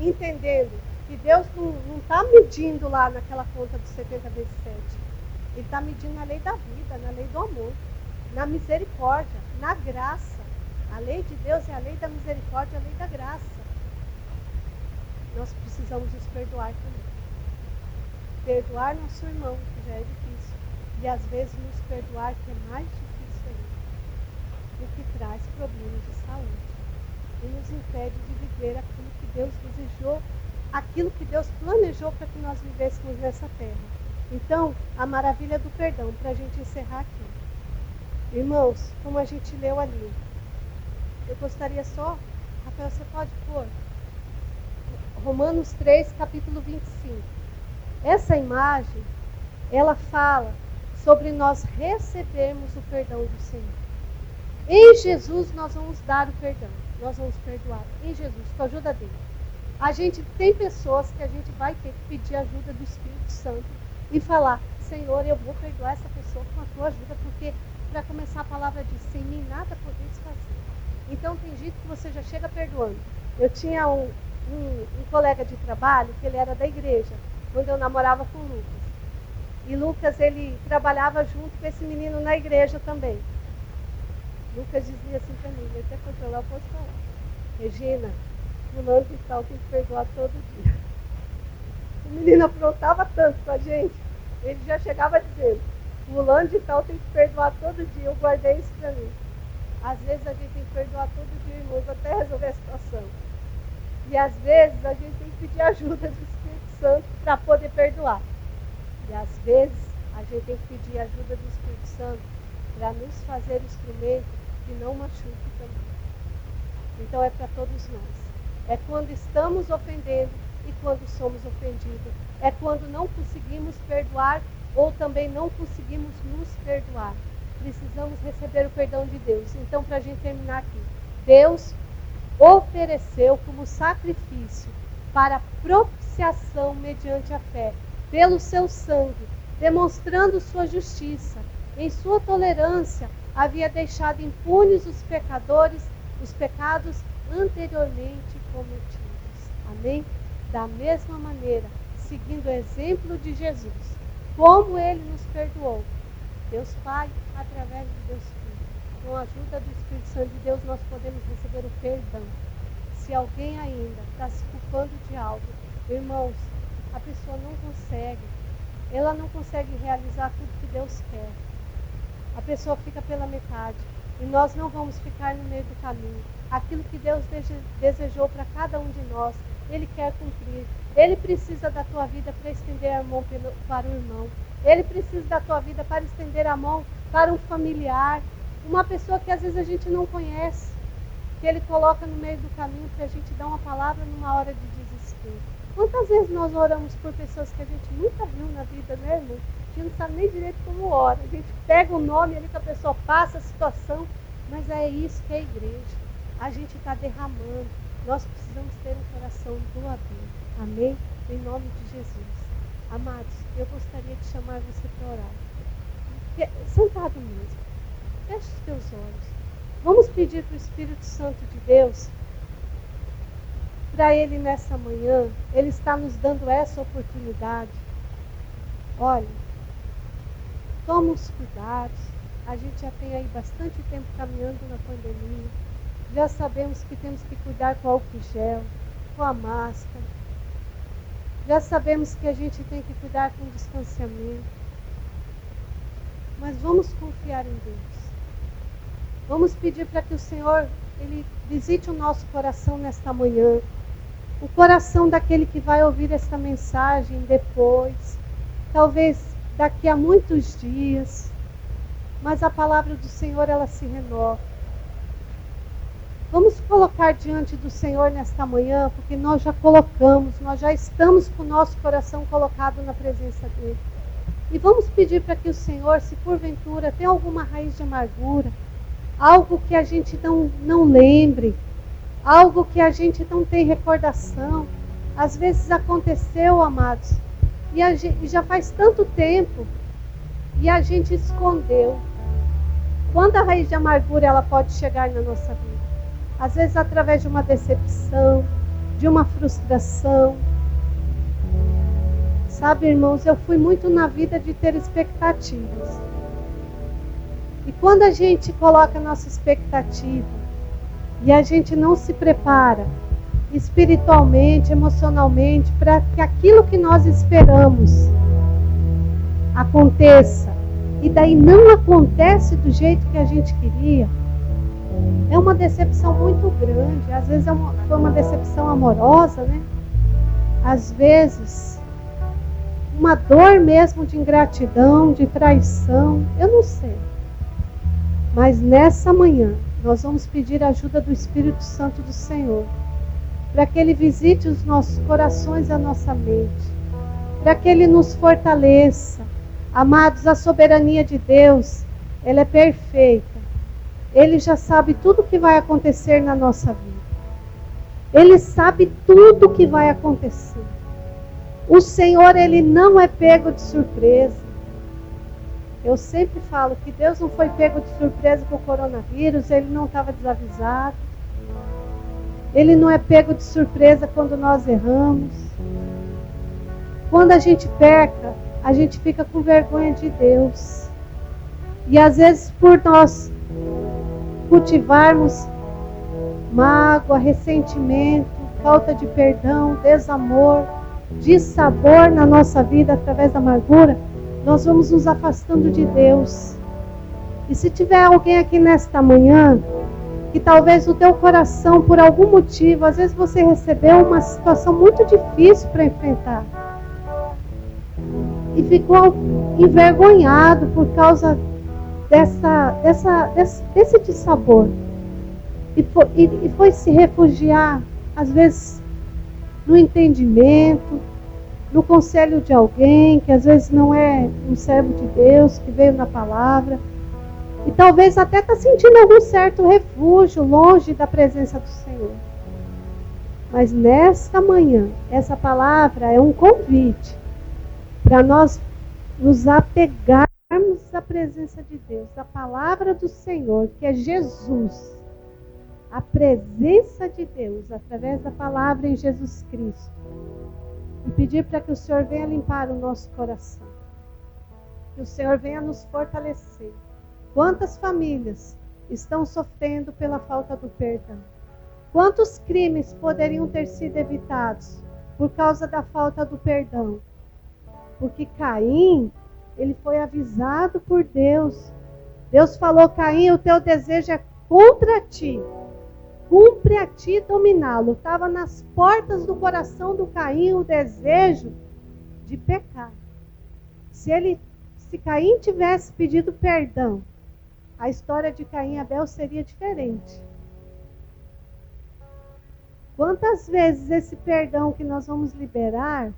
B: entendendo que Deus não está medindo lá naquela conta dos 70 vezes 7. Ele está medindo na lei da vida, na lei do amor, na misericórdia, na graça. A lei de Deus é a lei da misericórdia, a lei da graça. Nós precisamos nos perdoar também. Perdoar nosso irmão, que já é difícil. E às vezes nos perdoar, que é mais difícil ainda. O que traz problemas de saúde. E nos impede de viver aquilo que Deus desejou, aquilo que Deus planejou para que nós vivêssemos nessa terra. Então, a maravilha do perdão, para a gente encerrar aqui. Irmãos, como a gente leu ali, eu gostaria só, Rafael, você pode pôr? Romanos 3, capítulo 25. Essa imagem, ela fala sobre nós recebermos o perdão do Senhor. Em Jesus nós vamos dar o perdão, nós vamos perdoar. Em Jesus, com a ajuda dele. A gente tem pessoas que a gente vai ter que pedir ajuda do Espírito Santo e falar, Senhor, eu vou perdoar essa pessoa com a tua ajuda, porque para começar a palavra diz, sem mim nada podeis fazer. Então tem jeito que você já chega perdoando. Eu tinha um colega de trabalho que ele era da igreja, quando eu namorava com o Lucas. E Lucas, ele trabalhava junto com esse menino na igreja também. Lucas dizia assim para mim, ele até controlar, eu posso falar. Regina, fulano de tal tem que perdoar todo dia. O menino aprontava tanto com a gente, ele já chegava dizendo, fulano de tal tem que perdoar todo dia, eu guardei isso para mim. Às vezes a gente tem que perdoar todo dia, irmãos, até resolver a situação. E às vezes a gente tem que pedir ajuda do Espírito Santo para poder perdoar. E às vezes a gente tem que pedir ajuda do Espírito Santo para nos fazer instrumento que não machuque também. Então é para todos nós. É quando estamos ofendendo e quando somos ofendidos. É quando não conseguimos perdoar ou também não conseguimos nos perdoar. Precisamos receber o perdão de Deus. Então, para a gente terminar aqui, Deus ofereceu como sacrifício para propiciação mediante a fé, pelo seu sangue, demonstrando sua justiça. Em sua tolerância, havia deixado impunes os pecadores, os pecados anteriormente cometidos. Amém? Da mesma maneira, seguindo o exemplo de Jesus, como ele nos perdoou, Deus Pai, através de Deus Filho, com a ajuda do Espírito Santo de Deus, nós podemos receber o perdão. Se alguém ainda está se culpando de algo, irmãos, a pessoa não consegue. Ela não consegue realizar tudo que Deus quer. A pessoa fica pela metade. E nós não vamos ficar no meio do caminho. Aquilo que Deus desejou para cada um de nós, Ele quer cumprir. Ele precisa da tua vida para estender a mão para o irmão. Ele precisa da tua vida para estender a mão para um familiar. Uma pessoa que às vezes a gente não conhece. Que Ele coloca no meio do caminho para a gente dar uma palavra numa hora de desespero. Quantas vezes nós oramos por pessoas que a gente nunca viu na vida, né, irmão? A gente não sabe nem direito como ora. A gente pega o nome ali que a pessoa passa a situação, mas é isso que é a igreja. A gente está derramando. Nós precisamos ter um coração doador. Amém? Em nome de Jesus. Amados, eu gostaria de chamar você para orar. Sentado mesmo. Feche os teus olhos. Vamos pedir para o Espírito Santo de Deus, para Ele nessa manhã, Ele está nos dando essa oportunidade. Olha, toma os cuidados. A gente já tem aí bastante tempo caminhando na pandemia. Já sabemos que temos que cuidar com o álcool gel, com a máscara. Já sabemos que a gente tem que cuidar com o distanciamento. Mas vamos confiar em Deus. Vamos pedir para que o Senhor, Ele visite o nosso coração nesta manhã. O coração daquele que vai ouvir esta mensagem depois. Talvez daqui a muitos dias. Mas a palavra do Senhor, ela se renova. Vamos colocar diante do Senhor nesta manhã, porque nós já colocamos, nós já estamos com o nosso coração colocado na presença dEle. E vamos pedir para que o Senhor, se porventura tem alguma raiz de amargura, algo que a gente não lembre, algo que a gente não tem recordação, às vezes aconteceu, amados, e já faz tanto tempo, e a gente escondeu. Quando a raiz de amargura ela pode chegar na nossa vida? Às vezes através de uma decepção, de uma frustração. Sabe, irmãos, eu fui muito na vida de ter expectativas. E quando a gente coloca a nossa expectativa e a gente não se prepara espiritualmente, emocionalmente, para que aquilo que nós esperamos aconteça, e daí não acontece do jeito que a gente queria, é uma decepção muito grande. Às vezes foi uma decepção amorosa, né? Às vezes, uma dor mesmo de ingratidão, de traição, eu não sei. Mas nessa manhã, nós vamos pedir a ajuda do Espírito Santo do Senhor, para que Ele visite os nossos corações e a nossa mente, para que Ele nos fortaleça. Amados, a soberania de Deus, ela é perfeita. Ele já sabe tudo o que vai acontecer na nossa vida. Ele sabe tudo o que vai acontecer. O Senhor, Ele não é pego de surpresa. Eu sempre falo que Deus não foi pego de surpresa com o coronavírus, Ele não estava desavisado. Ele não é pego de surpresa quando nós erramos. Quando a gente peca, a gente fica com vergonha de Deus. E às vezes por nós cultivarmos mágoa, ressentimento, falta de perdão, desamor, dissabor na nossa vida através da amargura, nós vamos nos afastando de Deus. E se tiver alguém aqui nesta manhã, que talvez o teu coração, por algum motivo, às vezes você recebeu uma situação muito difícil para enfrentar, e ficou envergonhado por causa desse dissabor, e foi se refugiar, às vezes, no entendimento, no conselho de alguém, que às vezes não é um servo de Deus, que veio na palavra, e talvez até está sentindo algum certo refúgio, longe da presença do Senhor. Mas nesta manhã, essa palavra é um convite para nós nos apegarmos à presença de Deus, à palavra do Senhor, que é Jesus. A presença de Deus, através da palavra em Jesus Cristo. E pedir para que o Senhor venha limpar o nosso coração. Que o Senhor venha nos fortalecer. Quantas famílias estão sofrendo pela falta do perdão? Quantos crimes poderiam ter sido evitados por causa da falta do perdão? Porque Caim, ele foi avisado por Deus. Deus falou: Caim, o teu desejo é contra ti. Cumpre a ti dominá-lo. Estava nas portas do coração do Caim o desejo de pecar. Se Caim tivesse pedido perdão, a história de Caim e Abel seria diferente. Quantas vezes esse perdão que nós vamos liberar,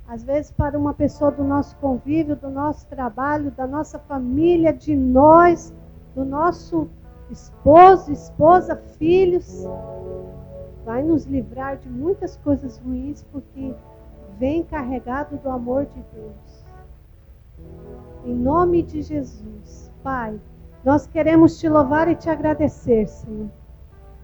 B: às vezes para uma pessoa do nosso convívio, do nosso trabalho, da nossa família, de nós, do nosso esposo, esposa, filhos, vai nos livrar de muitas coisas ruins, porque vem carregado do amor de Deus. Em nome de Jesus, Pai, nós queremos te louvar e te agradecer, Senhor.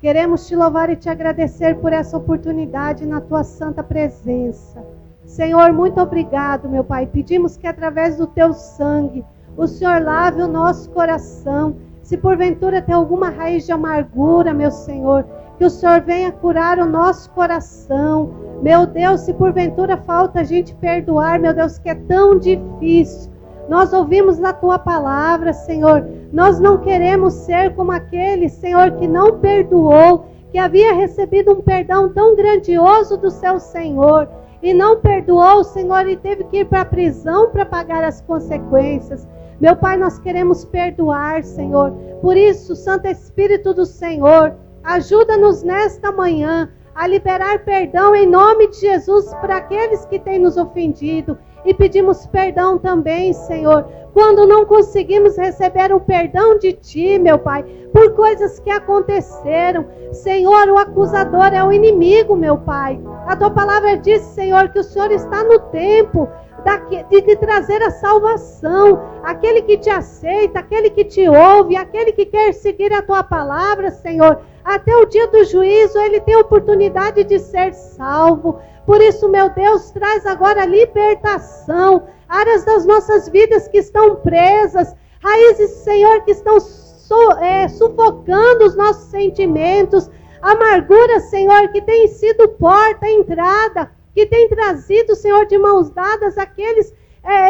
B: Queremos te louvar e te agradecer por essa oportunidade na tua santa presença. Senhor, muito obrigado, meu Pai. Pedimos que através do teu sangue, o Senhor lave o nosso coração. Se porventura tem alguma raiz de amargura, meu Senhor, que o Senhor venha curar o nosso coração. Meu Deus, se porventura falta a gente perdoar, meu Deus, que é tão difícil. Nós ouvimos a tua palavra, Senhor. Nós não queremos ser como aquele, Senhor, que não perdoou, que havia recebido um perdão tão grandioso do seu Senhor e não perdoou, Senhor, e teve que ir para a prisão para pagar as consequências. Meu Pai, nós queremos perdoar, Senhor. Por isso, Santo Espírito do Senhor, ajuda-nos nesta manhã a liberar perdão em nome de Jesus para aqueles que têm nos ofendido. E pedimos perdão também, Senhor, quando não conseguimos receber o perdão de Ti, meu Pai, por coisas que aconteceram. Senhor, o acusador é o inimigo, meu Pai. A Tua palavra diz, Senhor, que o Senhor está no tempo de trazer a salvação. Aquele que te aceita, aquele que te ouve, aquele que quer seguir a Tua palavra, Senhor, até o dia do juízo, ele tem a oportunidade de ser salvo. Por isso, meu Deus, traz agora libertação, áreas das nossas vidas que estão presas, raízes, Senhor, que estão sufocando os nossos sentimentos, amargura, Senhor, que tem sido porta, entrada, que tem trazido, Senhor, de mãos dadas aqueles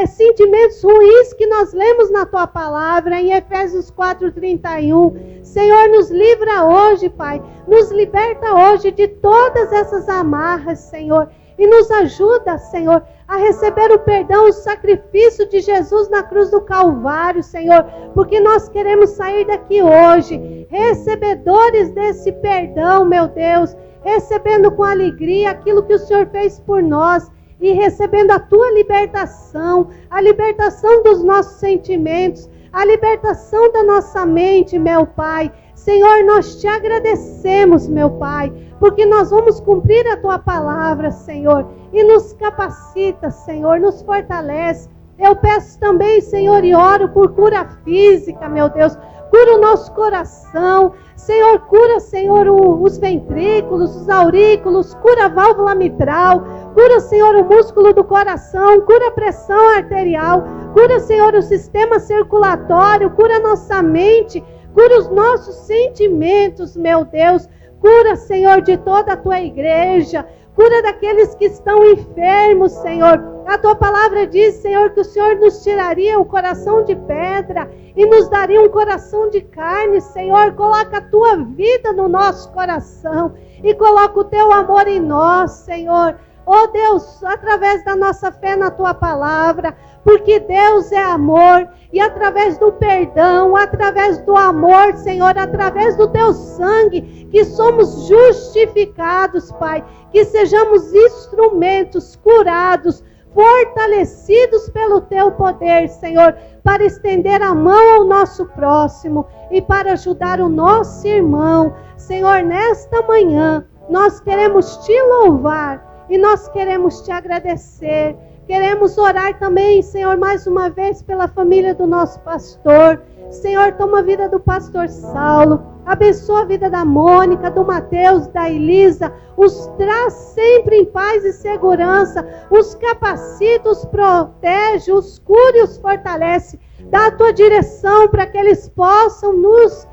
B: sentimentos ruins que nós lemos na Tua palavra, em Efésios 4:31. Senhor, nos livra hoje, Pai, nos liberta hoje de todas essas amarras, Senhor, e nos ajuda, Senhor, a receber o perdão, o sacrifício de Jesus na cruz do Calvário, Senhor, porque nós queremos sair daqui hoje, recebedores desse perdão, meu Deus, recebendo com alegria aquilo que o Senhor fez por nós, e recebendo a Tua libertação, a libertação dos nossos sentimentos, a libertação da nossa mente, meu Pai. Senhor, nós te agradecemos, meu Pai, porque nós vamos cumprir a Tua palavra, Senhor, e nos capacita, Senhor, nos fortalece. Eu peço também, Senhor, e oro por cura física, meu Deus, cura o nosso coração, Senhor, cura, Senhor, os ventrículos, os aurículos, cura a válvula mitral, cura, Senhor, o músculo do coração, cura a pressão arterial, cura, Senhor, o sistema circulatório, cura a nossa mente, cura os nossos sentimentos, meu Deus, cura, Senhor, de toda a Tua igreja, cura daqueles que estão enfermos, Senhor. A Tua palavra diz, Senhor, que o Senhor nos tiraria o coração de pedra e nos daria um coração de carne, Senhor. Coloca a Tua vida no nosso coração e coloca o Teu amor em nós, Senhor. Oh Deus, através da nossa fé na Tua palavra, porque Deus é amor, e através do perdão, através do amor, Senhor, através do Teu sangue, que somos justificados, Pai, que sejamos instrumentos curados, fortalecidos pelo Teu poder, Senhor, para estender a mão ao nosso próximo e para ajudar o nosso irmão. Senhor, nesta manhã, nós queremos Te louvar e nós queremos Te agradecer. Queremos orar também, Senhor, mais uma vez pela família do nosso pastor. Senhor, toma a vida do pastor Saulo, abençoa a vida da Mônica, do Mateus, da Elisa, os traz sempre em paz e segurança, os capacita, os protege, os cura e os fortalece. Dá a Tua direção para que eles possam nos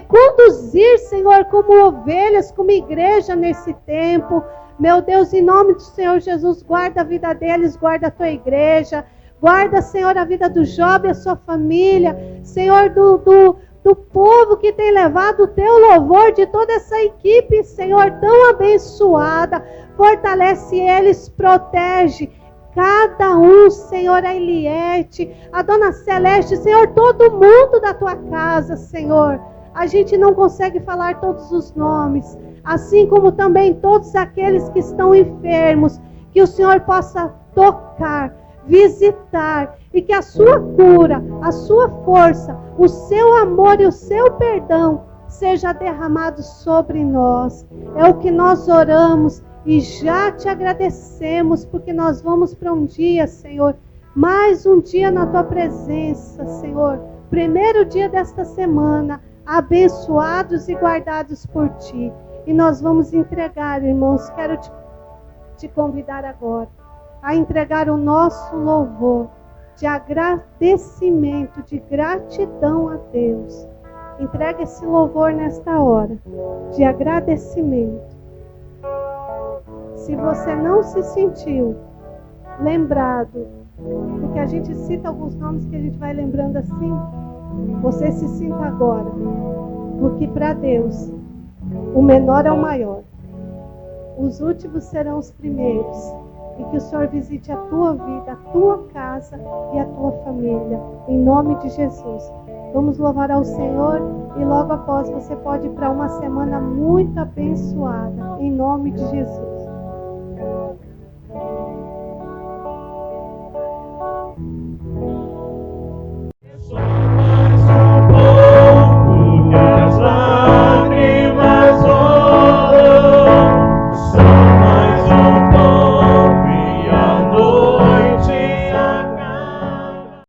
B: conduzir, Senhor, como ovelhas, como igreja nesse tempo. Meu Deus, em nome do Senhor Jesus, guarda a vida deles, guarda a tua igreja, guarda, Senhor, a vida do Job e a sua família, Senhor, do povo que tem levado o teu louvor, de toda essa equipe, Senhor, tão abençoada. Fortalece eles, protege cada um, Senhor, a Eliette, a Dona Celeste, Senhor, todo mundo da tua casa, Senhor. A gente não consegue falar todos os nomes, assim como também todos aqueles que estão enfermos, que o Senhor possa tocar, visitar, e que a sua cura, a sua força, o seu amor e o seu perdão seja derramado sobre nós. É o que nós oramos e já te agradecemos, porque nós vamos para um dia, Senhor, mais um dia na tua presença, Senhor, primeiro dia desta semana, abençoados e guardados por ti. E nós vamos entregar, irmãos, quero te convidar agora a entregar o nosso louvor de agradecimento, de gratidão a Deus. Entrega esse louvor nesta hora, de agradecimento. Se você não se sentiu lembrado, porque a gente cita alguns nomes que a gente vai lembrando assim, você se sinta agora, porque para Deus o menor é o maior, os últimos serão os primeiros. E que o Senhor visite a tua vida, a tua casa e a tua família, em nome de Jesus. Vamos louvar ao Senhor e logo após você pode ir para uma semana muito abençoada, em nome de Jesus.